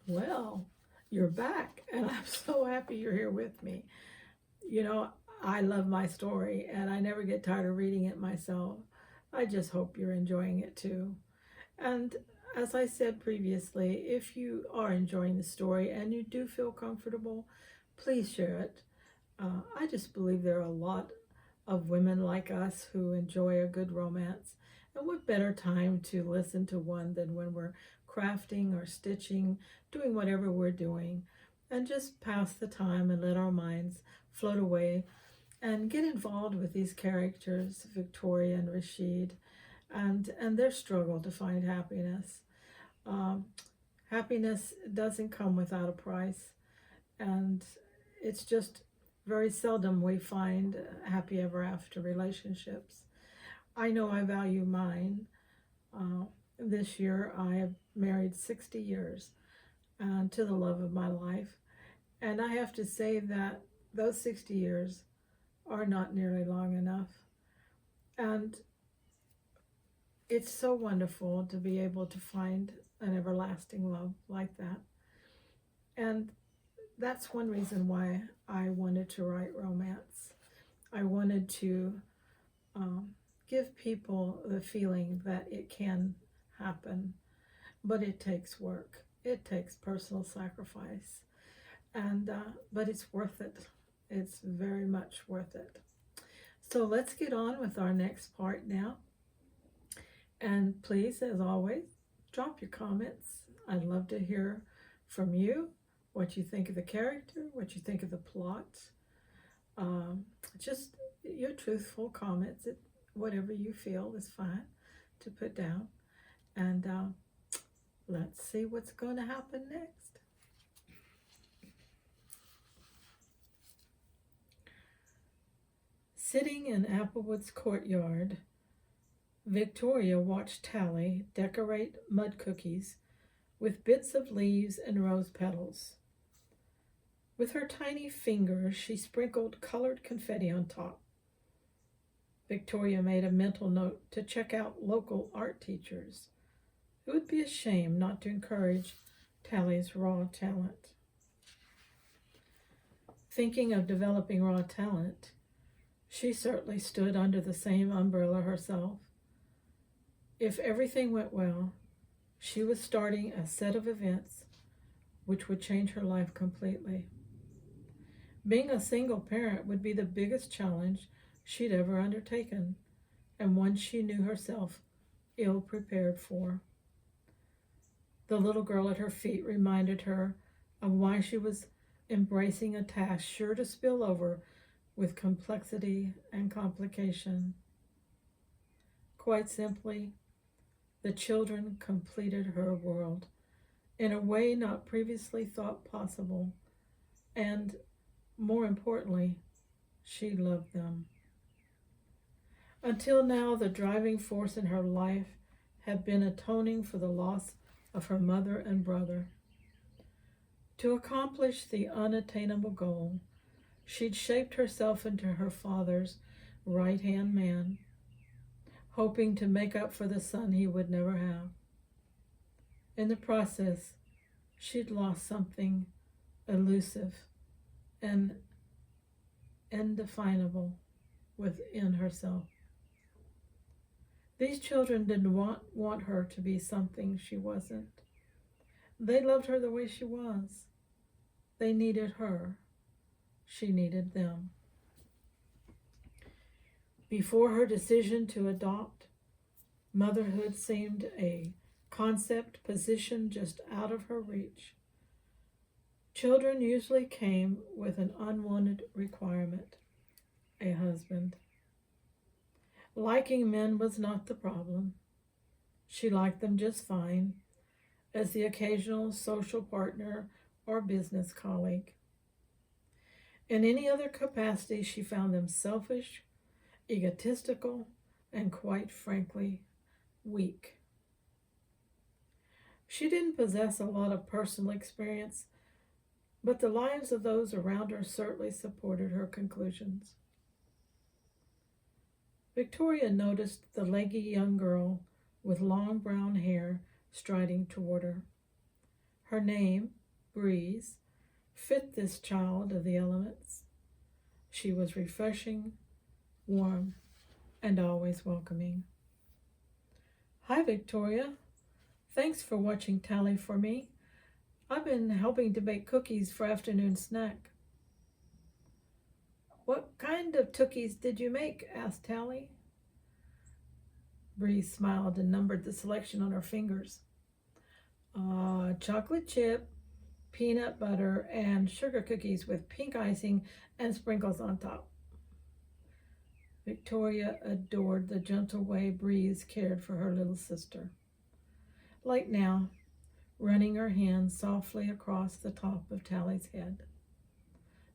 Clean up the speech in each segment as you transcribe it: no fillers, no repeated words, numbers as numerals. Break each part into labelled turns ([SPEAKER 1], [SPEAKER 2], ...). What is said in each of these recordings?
[SPEAKER 1] Well, you're back, and I'm so happy you're here with me. You know, I love my story, and I never get tired of reading it myself. I just hope you're enjoying it too. And as I said previously, if you are enjoying the story and you do feel comfortable, please share it. I just believe there are a lot of women like us who enjoy a good romance. And what better time to listen to one than when we're crafting or stitching, doing whatever we're doing, and just pass the time and let our minds float away and get involved with these characters, Victoria and Rashid, and their struggle to find happiness. Um, Happiness doesn't come without a price, and it's just very seldom we find happy ever after relationships. I know I value mine. Uh, this year I have married 60 years to the love of my life, and I have to say that those 60 years are not nearly long enough. And it's so wonderful to be able to find an everlasting love like that. And that's one reason why I wanted to write romance. I wanted to um, give people the feeling that it can happen, but it takes work. It takes personal sacrifice, and but it's worth it. It's very much worth it. So let's get on with our next part now. And please, as always, drop your comments. I'd love to hear from you what you think of the character, what you think of the plot. Um, just your truthful comments. Whatever you feel is fine to put down. And let's see what's going to happen next. Sitting in Applewood's courtyard, Victoria watched Tally decorate mud cookies with bits of leaves and rose petals. With her tiny fingers, she sprinkled colored confetti on top. Victoria made a mental note to check out local art teachers. It would be a shame not to encourage Tally's raw talent. Thinking of developing raw talent, she certainly stood under the same umbrella herself. If everything went well, she was starting a set of events which would change her life completely. Being a single parent would be the biggest challenge she'd ever undertaken, and one she knew herself ill prepared for. The little girl at her feet reminded her of why she was embracing a task sure to spill over with complexity and complication. Quite simply, the children completed her world in a way not previously thought possible, and more importantly, she loved them. Until now, the driving force in her life had been atoning for the loss of her mother and brother. To accomplish the unattainable goal, she'd shaped herself into her father's right-hand man, hoping to make up for the son he would never have. In the process, she'd lost something elusive and indefinable within herself. These children didn't want her to be something she wasn't. They loved her the way she was. They needed her. She needed them. Before her decision to adopt, motherhood seemed a concept positioned just out of her reach. Children usually came with an unwanted requirement: a husband. Liking men was not the problem. She liked them just fine, as the occasional social partner or business colleague. In any other capacity, she found them selfish, egotistical, and quite frankly, weak. She didn't possess a lot of personal experience, but the lives of those around her certainly supported her conclusions. Victoria noticed the leggy young girl with long brown hair striding toward her. Her name, Breeze, fit this child of the elements. She was refreshing, warm, and always welcoming. Hi, Victoria. Thanks for watching Tally for me. I've been helping to bake cookies for afternoon snack. What kind of cookies did you make? Asked Tally. Bree smiled and numbered the selection on her fingers. Chocolate chip, peanut butter, and sugar cookies with pink icing and sprinkles on top. Victoria adored the gentle way Breeze cared for her little sister. Like now, running her hand softly across the top of Tally's head,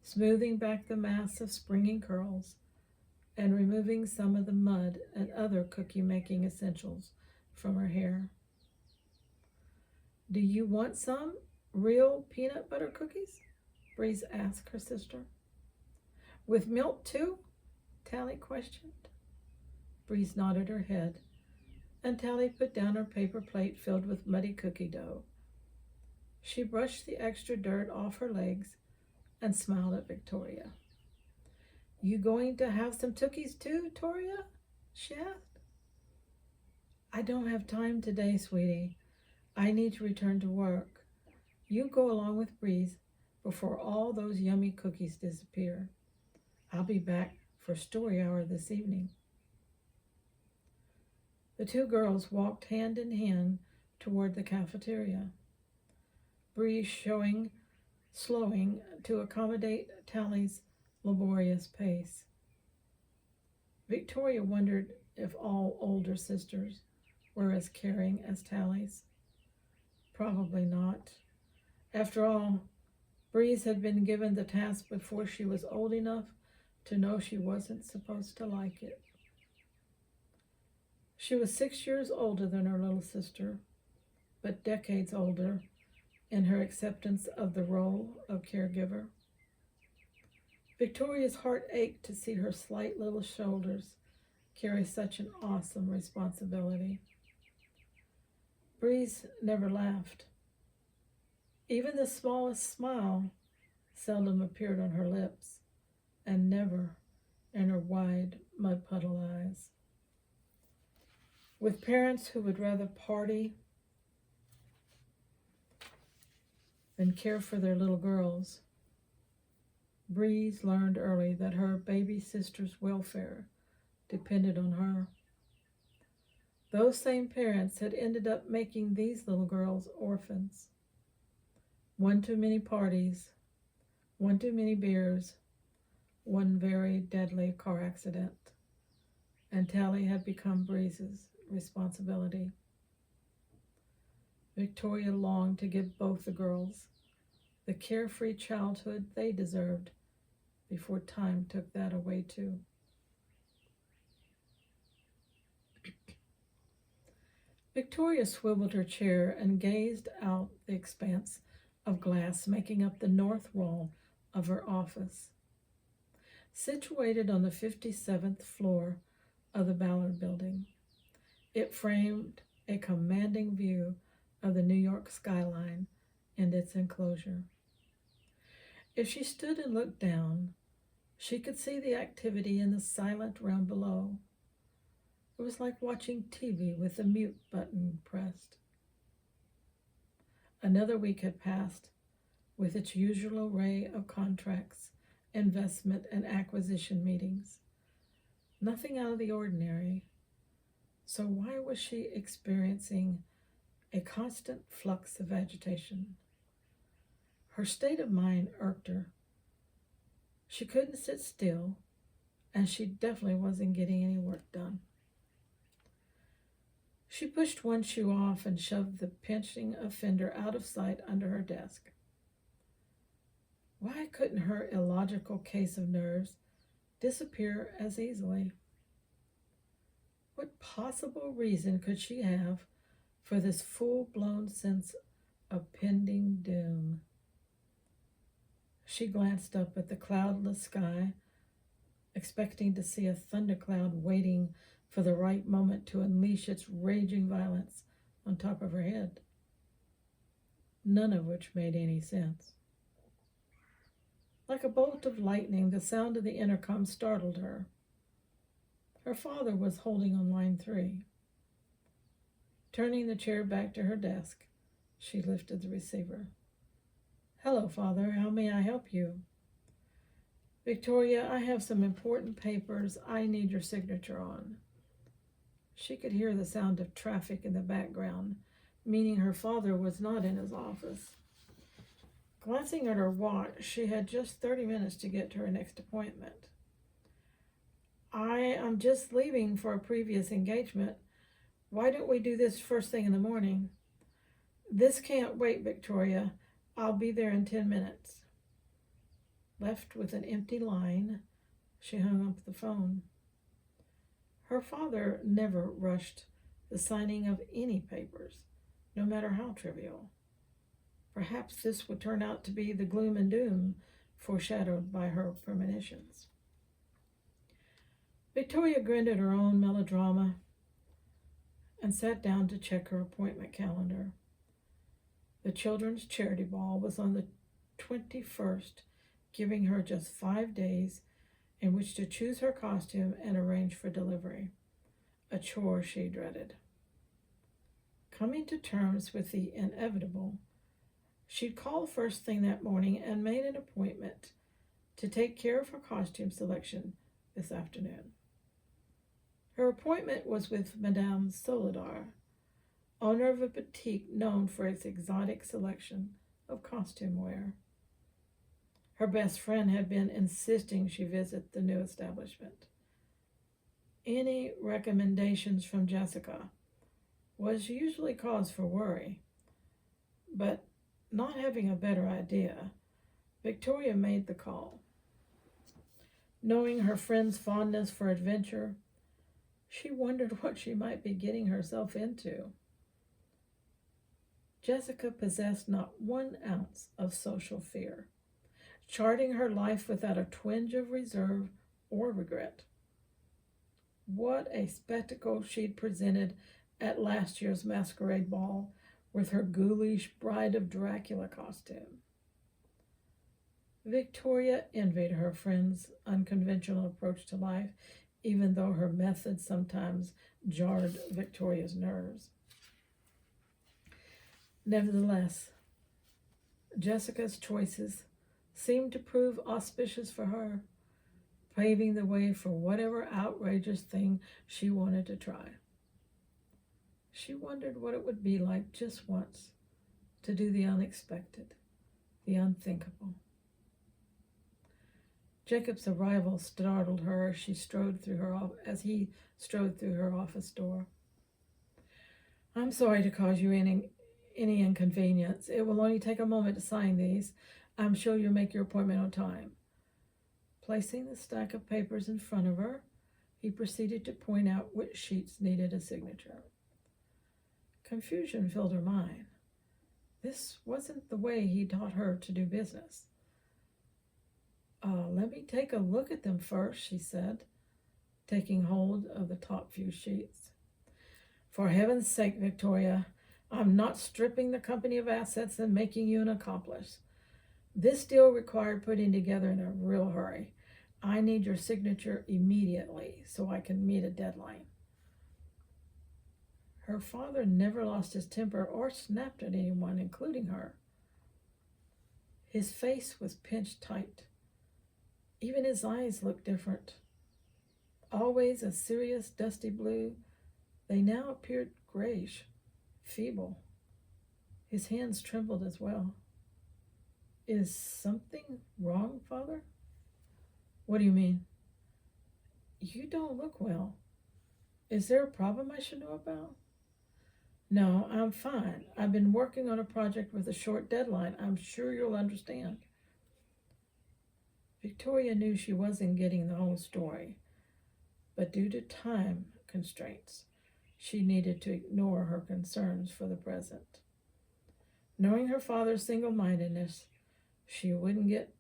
[SPEAKER 1] smoothing back the mass of springy curls, and removing some of the mud and other cookie-making essentials from her hair. Do you want some real peanut butter cookies? Breeze asked her sister. With milk too? Tally questioned. Breeze nodded her head, and Tally put down her paper plate filled with muddy cookie dough. She brushed the extra dirt off her legs and smiled at Victoria. You going to have some cookies too, Toria? She asked. I don't have time today, sweetie. I need to return to work. You go along with Breeze before all those yummy cookies disappear. I'll be back for story hour this evening. The two girls walked hand in hand toward the cafeteria, Bree slowing to accommodate Tally's laborious pace. Victoria wondered if all older sisters were as caring as Tally's. Probably not. After all, Breeze had been given the task before she was old enough to know she wasn't supposed to like it. She was 6 years older than her little sister, but decades older in her acceptance of the role of caregiver. Victoria's heart ached to see her slight little shoulders carry such an awesome responsibility. Breeze never laughed. Even the smallest smile seldom appeared on her lips, and never in her wide mud-puddle eyes. With parents who would rather party than care for their little girls, Breeze learned early that her baby sister's welfare depended on her. Those same parents had ended up making these little girls orphans. One too many parties, one too many beers, one very deadly car accident, and Tally had become Breeze's responsibility. Victoria longed to give both the girls the carefree childhood they deserved before time took that away too. Victoria swiveled her chair and gazed out the expanse of glass making up the north wall of her office. Situated on the 57th floor of the Ballard Building, it framed a commanding view of the New York skyline and its enclosure. If she stood and looked down, she could see the activity in the silent realm below. It was like watching TV with the mute button pressed. Another week had passed with its usual array of contracts, investment, and acquisition meetings. Nothing out of the ordinary. So why was she experiencing a constant flux of agitation? Her state of mind irked her. She couldn't sit still, and she definitely wasn't getting any work done. She pushed one shoe off and shoved the pinching offender out of sight under her desk. Why couldn't her illogical case of nerves disappear as easily? What possible reason could she have for this full-blown sense of pending doom? She glanced up at the cloudless sky, expecting to see a thundercloud waiting for the right moment to unleash its raging violence on top of her head. none of which made any sense. Like a bolt of lightning, the sound of the intercom startled her. Her father was holding on line 3. Turning the chair back to her desk, she lifted the receiver. "Hello, Father. How may I help you?" "Victoria, I have some important papers I need your signature on." She could hear the sound of traffic in the background, meaning her father was not in his office. Glancing at her watch, she had just 30 minutes to get to her next appointment. "I am just leaving for a previous engagement. Why don't we do this first thing in the morning?" "This can't wait, Victoria. I'll be there in 10 minutes. Left with an empty line, she hung up the phone. Her father never rushed the signing of any papers, no matter how trivial. Perhaps this would turn out to be the gloom and doom foreshadowed by her premonitions. Victoria grinned at her own melodrama and sat down to check her appointment calendar. The children's charity ball was on the 21st, giving her just 5 days in which to choose her costume and arrange for delivery, a chore she dreaded. Coming to terms with the inevitable, she'd called first thing that morning and made an appointment to take care of her costume selection this afternoon. Her appointment was with Madame Solidar, owner of a boutique known for its exotic selection of costume wear. Her best friend had been insisting she visit the new establishment. Any recommendations from Jessica was usually cause for worry, but not having a better idea, Victoria made the call. Knowing her friend's fondness for adventure, she wondered what she might be getting herself into. Jessica possessed not 1 ounce of social fear, charting her life without a twinge of reserve or regret. What a spectacle she'd presented at last year's masquerade ball with her ghoulish Bride of Dracula costume. Victoria envied her friend's unconventional approach to life, even though her methods sometimes jarred Victoria's nerves. Nevertheless, Jessica's choices seemed to prove auspicious for her, paving the way for whatever outrageous thing she wanted to try. She wondered what it would be like just once to do the unexpected, the unthinkable. Jacob's arrival startled her as he strode through her office door. "I'm sorry to cause you any inconvenience. It will only take a moment to sign these. I'm sure you'll make your appointment on time." Placing the stack of papers in front of her, he proceeded to point out which sheets needed a signature. Confusion filled her mind. This wasn't the way he taught her to do business. "Let me take a look at them first," she said, taking hold of the top few sheets. "For heaven's sake, Victoria, I'm not stripping the company of assets and making you an accomplice. This deal required putting together in a real hurry. I need your signature immediately so I can meet a deadline." Her father never lost his temper or snapped at anyone, including her. His face was pinched tight. Even his eyes looked different. Always a serious, dusty blue, they now appeared grayish, feeble. His hands trembled as well. "Is something wrong, Father?" "What do you mean?" "You don't look well. Is there a problem I should know about?" "No, I'm fine. I've been working on a project with a short deadline. I'm sure you'll understand." Victoria knew she wasn't getting the whole story, but due to time constraints, she needed to ignore her concerns for the present. Knowing her father's single-mindedness, she wouldn't get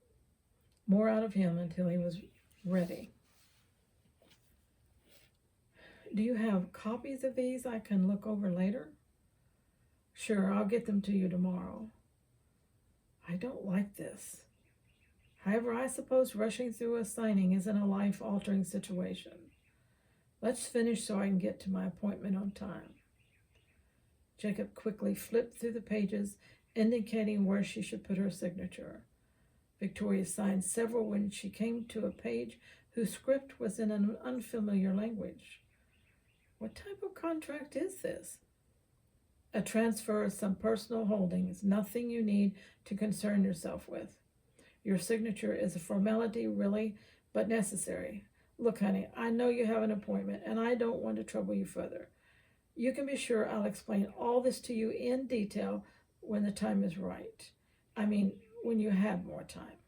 [SPEAKER 1] more out of him until he was ready. "Do you have copies of these I can look over later?" "Sure, I'll get them to you tomorrow." I don't like this. However, I suppose rushing through a signing isn't a life-altering situation. Let's finish so I can get to my appointment on time. Jacob quickly flipped through the pages, indicating where she should put her signature. Victoria signed several when she came to a page whose script was in an unfamiliar language. What type of contract is this? A transfer of some personal holdings, nothing you need to concern yourself with. Your signature is a formality, really, but necessary. Look, honey, I know you have an appointment, and I don't want to trouble you further. You can be sure I'll explain all this to you in detail when the time is right. I mean, when you have more time.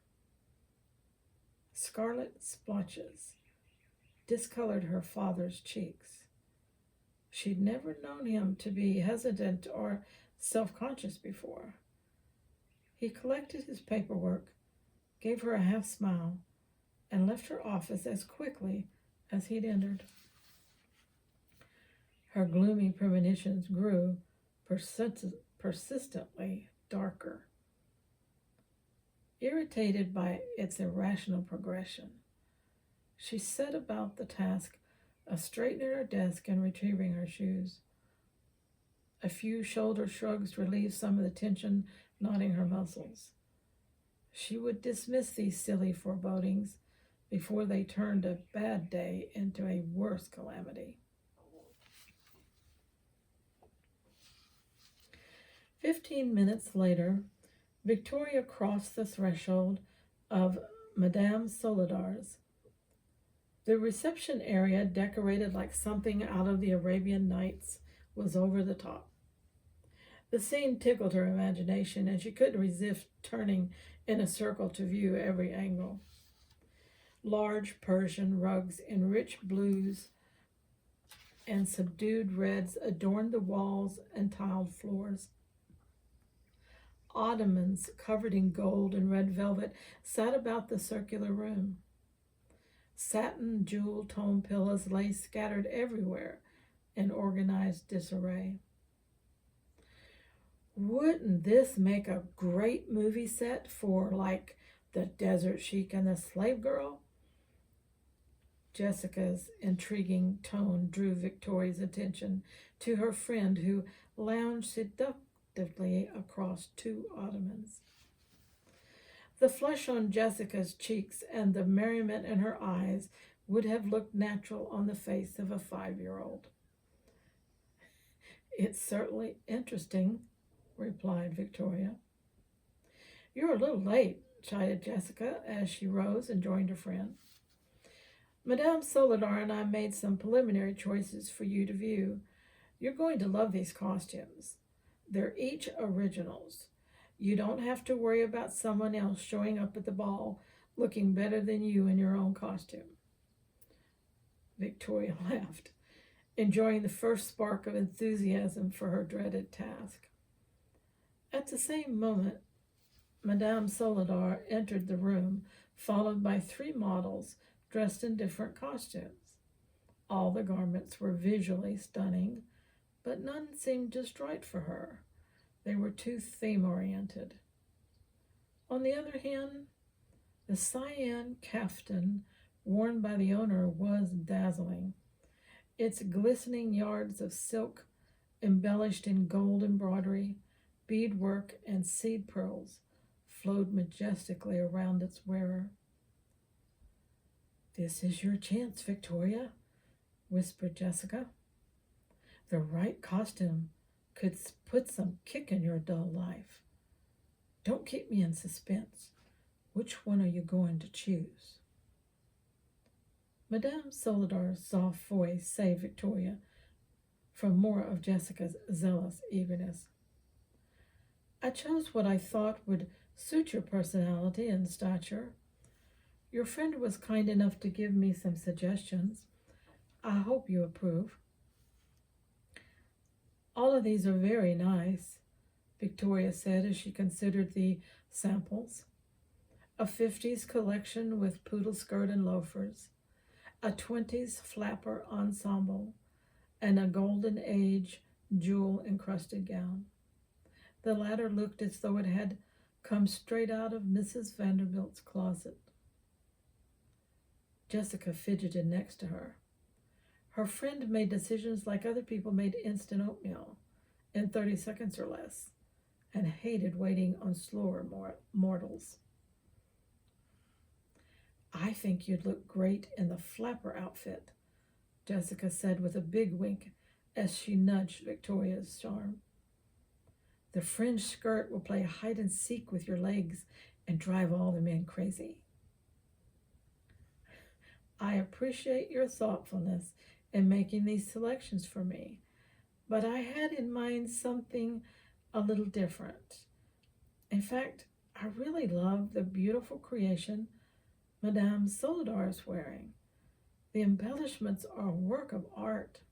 [SPEAKER 1] Scarlet splotches discolored her father's cheeks. She'd never known him to be hesitant or self-conscious before. He collected his paperwork, gave her a half smile, and left her office as quickly as he'd entered. Her gloomy premonitions grew persistently darker. Irritated by its irrational progression, she set about the task of straightening her desk and retrieving her shoes. A few shoulder shrugs relieved some of the tension knotting her muscles. She would dismiss these silly forebodings before they turned a bad day into a worse calamity. 15 minutes later, Victoria crossed the threshold of Madame Solidar's. The reception area, decorated like something out of the Arabian Nights, was over the top. The scene tickled her imagination, and she couldn't resist turning in a circle to view every angle. Large Persian rugs in rich blues and subdued reds adorned the walls and tiled floors. Ottomans covered in gold and red velvet sat about the circular room. Satin jewel-toned pillows lay scattered everywhere in organized disarray. Wouldn't this make a great movie set for, like, The Desert Sheik and the Slave Girl? Jessica's intriguing tone drew Victoria's attention to her friend, who lounged seductively across two ottomans. The flush on Jessica's cheeks and the merriment in her eyes would have looked natural on the face of a 5-year-old. It's certainly interesting, replied Victoria. You're a little late, chided Jessica as she rose and joined her friend. Madame Solidar and I made some preliminary choices for you to view. You're going to love these costumes. They're each originals. You don't have to worry about someone else showing up at the ball looking better than you in your own costume. Victoria laughed, enjoying the first spark of enthusiasm for her dreaded task. At the same moment, Madame Solidar entered the room, followed by 3 models dressed in different costumes. All the garments were visually stunning, but none seemed just right for her. They were too theme-oriented. On the other hand, the cyan caftan worn by the owner was dazzling. Its glistening yards of silk, embellished in gold embroidery, beadwork, and seed pearls, flowed majestically around its wearer. "This is your chance, Victoria," whispered Jessica. "The right costume could put some kick in your dull life. Don't keep me in suspense. Which one are you going to choose?" Madame Solidar's soft voice saved Victoria from more of Jessica's zealous eagerness. "I chose what I thought would suit your personality and stature. Your friend was kind enough to give me some suggestions. I hope you approve." "All of these are very nice," Victoria said as she considered the samples. A 50s collection with poodle skirt and loafers, a 20s flapper ensemble, and a golden age jewel-encrusted gown. The latter looked as though it had come straight out of Mrs. Vanderbilt's closet. Jessica fidgeted next to her. Her friend made decisions like other people made instant oatmeal in 30 seconds or less, and hated waiting on slower mortals. "I think you'd look great in the flapper outfit," Jessica said with a big wink as she nudged Victoria's arm. "The fringe skirt will play hide and seek with your legs and drive all the men crazy." "I appreciate your thoughtfulness in making these selections for me, but I had in mind something a little different. In fact, I really love the beautiful creation Madame Solidar is wearing. The embellishments are a work of art."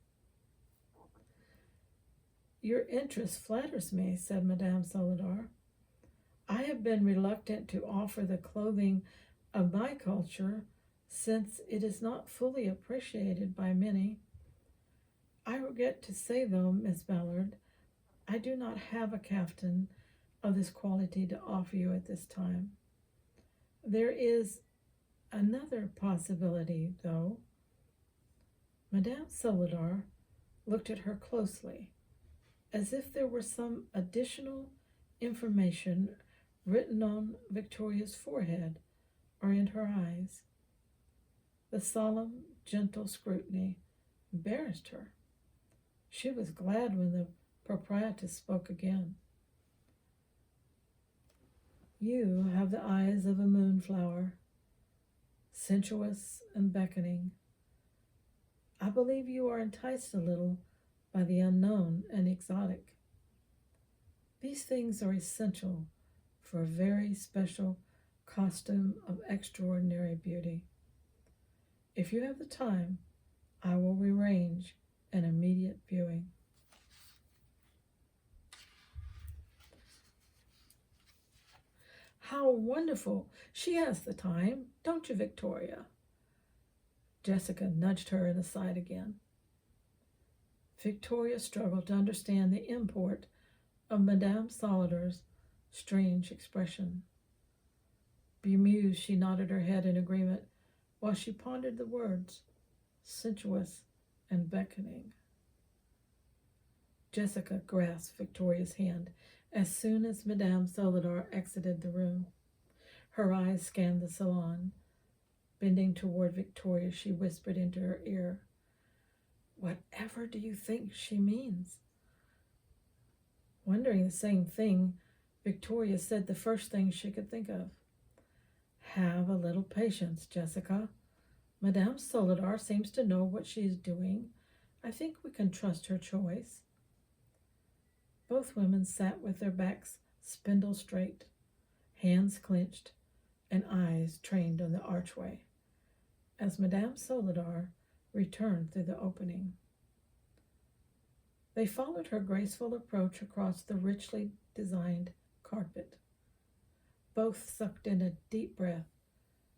[SPEAKER 1] "Your interest flatters me," said Madame Solidar. "I have been reluctant to offer the clothing of my culture since it is not fully appreciated by many. I regret to say, though, Miss Ballard, I do not have a caftan of this quality to offer you at this time. There is another possibility, though." Madame Solidar looked at her closely, as if there were some additional information written on Victoria's forehead or in her eyes. The solemn, gentle scrutiny embarrassed her. She was glad when the proprietress spoke again. "You have the eyes of a moonflower, sensuous and beckoning. I believe you are enticed a little by the unknown and exotic. These things are essential for a very special costume of extraordinary beauty. If you have the time, I will arrange an immediate viewing." "How wonderful! She has the time, don't you, Victoria?" Jessica nudged her aside again. Victoria struggled to understand the import of Madame Solidar's strange expression. Bemused, she nodded her head in agreement while she pondered the words, sensuous and beckoning. Jessica grasped Victoria's hand as soon as Madame Solidar exited the room. Her eyes scanned the salon. Bending toward Victoria, she whispered into her ear, "Whatever do you think she means?" Wondering the same thing, Victoria said the first thing she could think of. "Have a little patience, Jessica. Madame Solidar seems to know what she is doing. I think we can trust her choice." Both women sat with their backs spindle straight, hands clenched, and eyes trained on the archway, as Madame Solidar returned through the opening. They followed her graceful approach across the richly designed carpet. Both sucked in a deep breath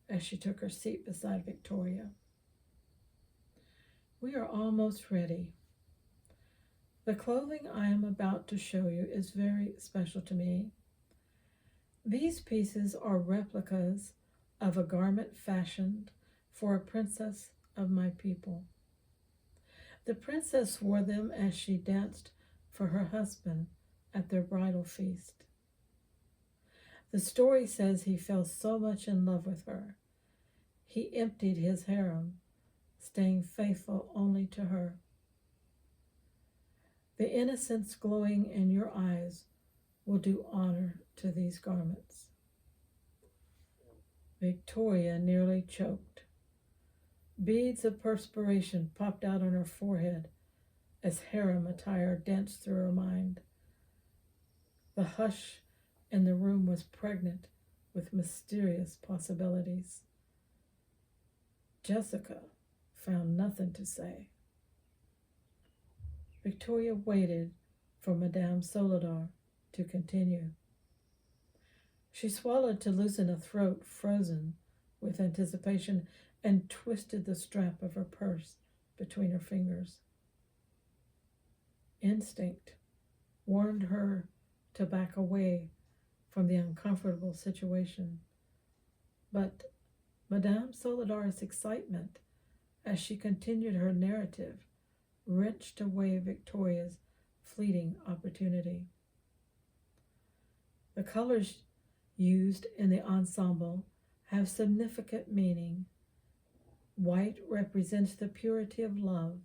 [SPEAKER 1] as she took her seat beside Victoria. "We are almost ready. The clothing I am about to show you is very special to me. These pieces are replicas of a garment fashioned for a princess of my people. The princess wore them as she danced for her husband at their bridal feast. The story says he fell so much in love with her, he emptied his harem, staying faithful only to her. The innocence glowing in your eyes will do honor to these garments." Victoria nearly choked. Beads of perspiration popped out on her forehead as harem attire danced through her mind. The hush in the room was pregnant with mysterious possibilities. Jessica found nothing to say. Victoria waited for Madame Solidar to continue. She swallowed to loosen a throat frozen with anticipation and twisted the strap of her purse between her fingers. Instinct warned her to back away from the uncomfortable situation. But Madame Solidar's excitement, as she continued her narrative, wrenched away Victoria's fleeting opportunity. The colors used in the ensemble have significant meaning. White represents the purity of love.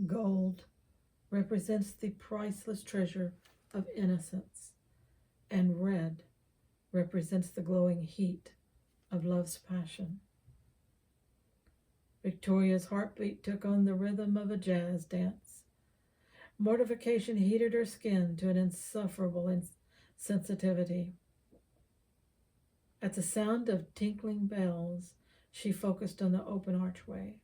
[SPEAKER 1] Gold represents the priceless treasure of innocence. And red represents the glowing heat of love's passion. Victoria's heartbeat took on the rhythm of a jazz dance. Mortification heated her skin to an insufferable sensitivity. At the sound of tinkling bells, she focused on the open archway.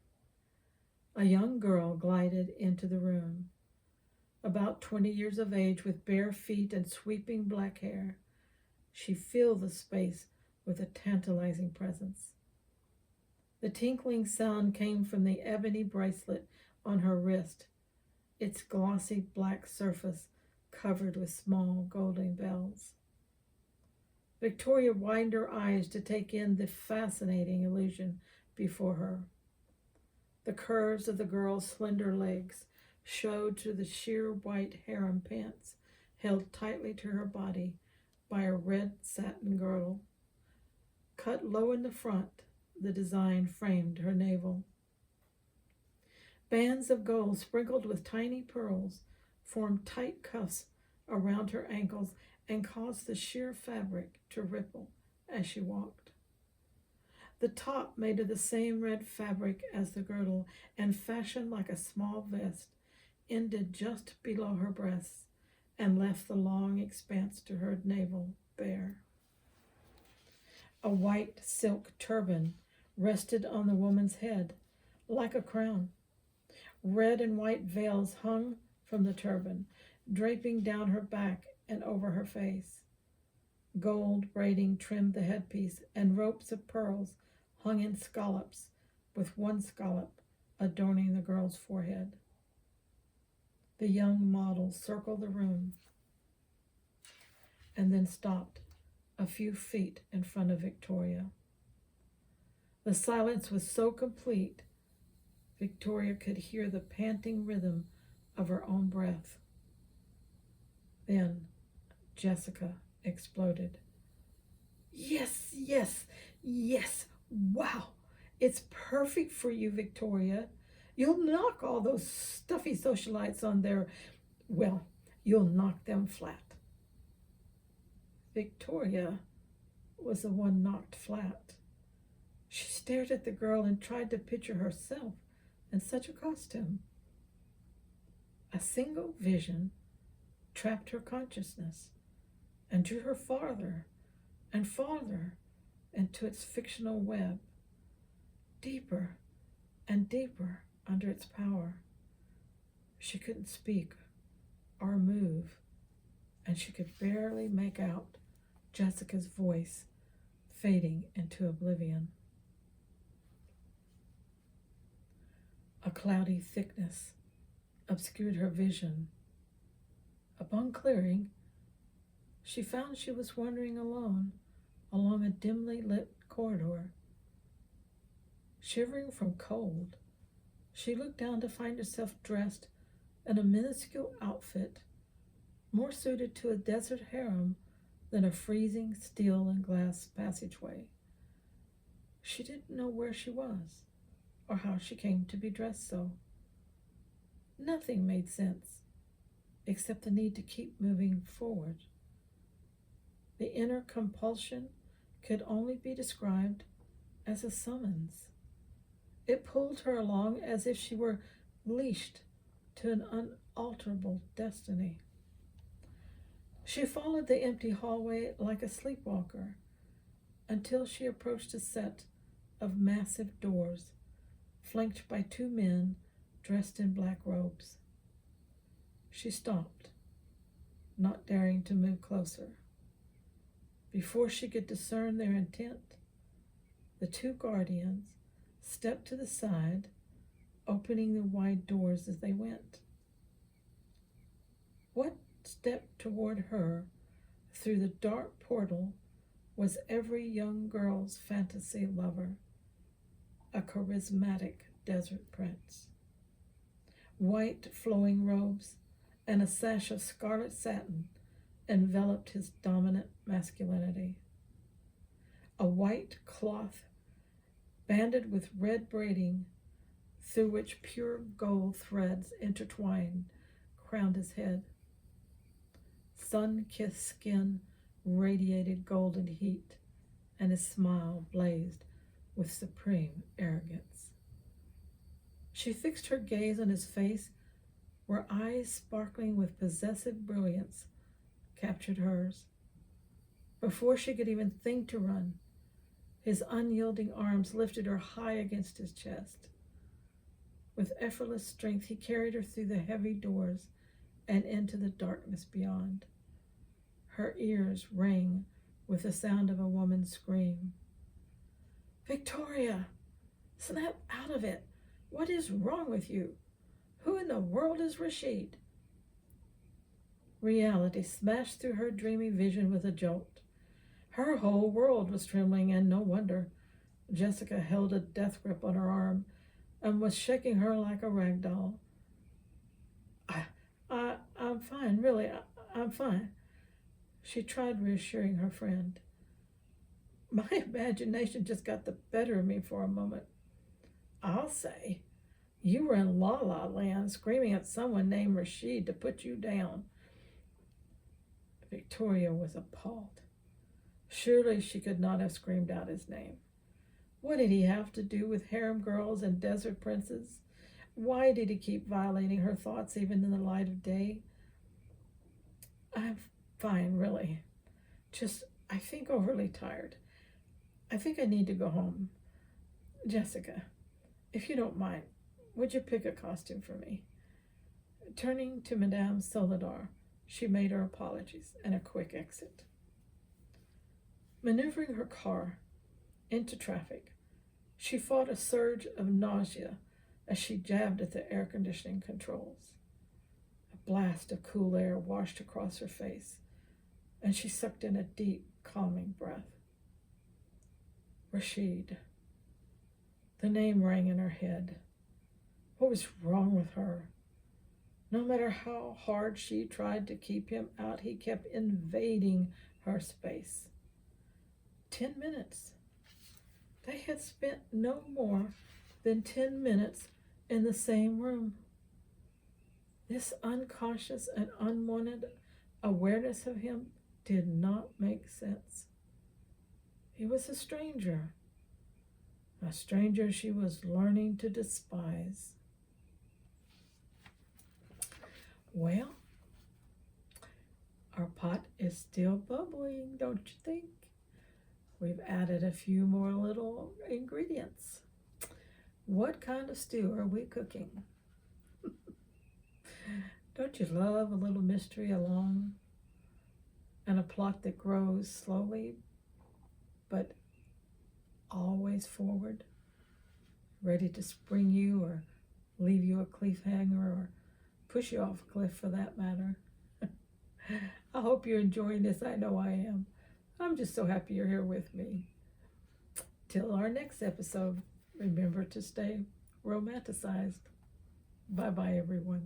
[SPEAKER 1] A young girl glided into the room, about 20 years of age, with bare feet and sweeping black hair. She filled the space with a tantalizing presence. The tinkling sound came from the ebony bracelet on her wrist, its glossy black surface covered with small golden bells. Victoria widened her eyes to take in the fascinating illusion before her. The curves of the girl's slender legs showed through the sheer white harem pants held tightly to her body by a red satin girdle. Cut low in the front, the design framed her navel. Bands of gold sprinkled with tiny pearls formed tight cuffs around her ankles and caused the sheer fabric to ripple as she walked. The top, made of the same red fabric as the girdle and fashioned like a small vest, ended just below her breasts and left the long expanse to her navel bare. A white silk turban rested on the woman's head like a crown. Red and white veils hung from the turban, draping down her back and over her face. Gold braiding trimmed the headpiece, and ropes of pearls hung in scallops, with one scallop adorning the girl's forehead. The young model circled the room and then stopped a few feet in front of Victoria. The silence was so complete, Victoria could hear the panting rhythm of her own breath. Then Jessica exploded. Yes, yes, yes. Wow. It's perfect for you, Victoria. You'll knock all those stuffy socialites on their, well, you'll knock them flat. Victoria was the one knocked flat. She stared at the girl and tried to picture herself in such a costume. A single vision trapped her consciousness and drew her farther and farther into its fictional web, deeper and deeper under its power. She couldn't speak or move, and she could barely make out Jessica's voice fading into oblivion. A cloudy thickness obscured her vision. Upon clearing, she found she was wandering alone along a dimly lit corridor. Shivering from cold, she looked down to find herself dressed in a minuscule outfit more suited to a desert harem than a freezing steel and glass passageway. She didn't know where she was or how she came to be dressed so. Nothing made sense except the need to keep moving forward. The inner compulsion could only be described as a summons. It pulled her along as if she were leashed to an unalterable destiny. She followed the empty hallway like a sleepwalker until she approached a set of massive doors, flanked by two men dressed in black robes. She stopped, not daring to move closer. Before she could discern their intent, the two guardians stepped to the side, opening the wide doors as they went. What stepped toward her Through the dark portal was every young girl's fantasy lover, a charismatic desert prince. White flowing robes and a sash of scarlet satin enveloped his dominant masculinity. A white cloth banded with red braiding through which pure gold threads intertwined crowned his head. Sun-kissed skin radiated golden heat, and his smile blazed with supreme arrogance. She fixed her gaze on his face, where eyes sparkling with possessive brilliance captured hers. Before she could even think to run, his unyielding arms lifted her high against his chest. With effortless strength, he carried her through the heavy doors and into the darkness beyond. Her ears rang with the sound of a woman's scream. "Victoria, snap out of it! What is wrong with you? Who in the world is Rashid?" Reality smashed through her dreamy vision with a jolt. Her whole world was trembling, and no wonder. Jessica held a death grip on her arm and was shaking her like a rag doll. I'm fine, really, I'm fine. She tried reassuring her friend. My imagination just got the better of me for a moment. I'll say, you were in La La Land screaming at someone named Rashid to put you down. Victoria was appalled. Surely she could not have screamed out his name. What did he have to do with harem girls and desert princes? Why did he keep violating her thoughts even in the light of day? I'm fine, really. Just, I think overly tired. I think I need to go home. Jessica, if you don't mind, would you pick a costume for me? Turning to Madame Soledar, she made her apologies and a quick exit. Maneuvering her car into traffic, she fought a surge of nausea as she jabbed at the air conditioning controls. A blast of cool air washed across her face, and she sucked in a deep, calming breath. Rashid. The name rang in her head. What was wrong with her? No matter how hard she tried to keep him out, he kept invading her space. 10 minutes. They had spent no more than 10 minutes in the same room. This unconscious and unwanted awareness of him did not make sense. He was a stranger she was learning to despise. Well, our pot is still bubbling, don't you think? We've added a few more little ingredients. What kind of stew are we cooking? Don't you love a little mystery along and a plot that grows slowly but always forward, ready to spring you or leave you a cliffhanger or push you off a cliff for that matter? I hope you're enjoying this. I know I am. I'm just so happy you're here with me. Till our next episode, remember to stay romanticized. Bye-bye, everyone.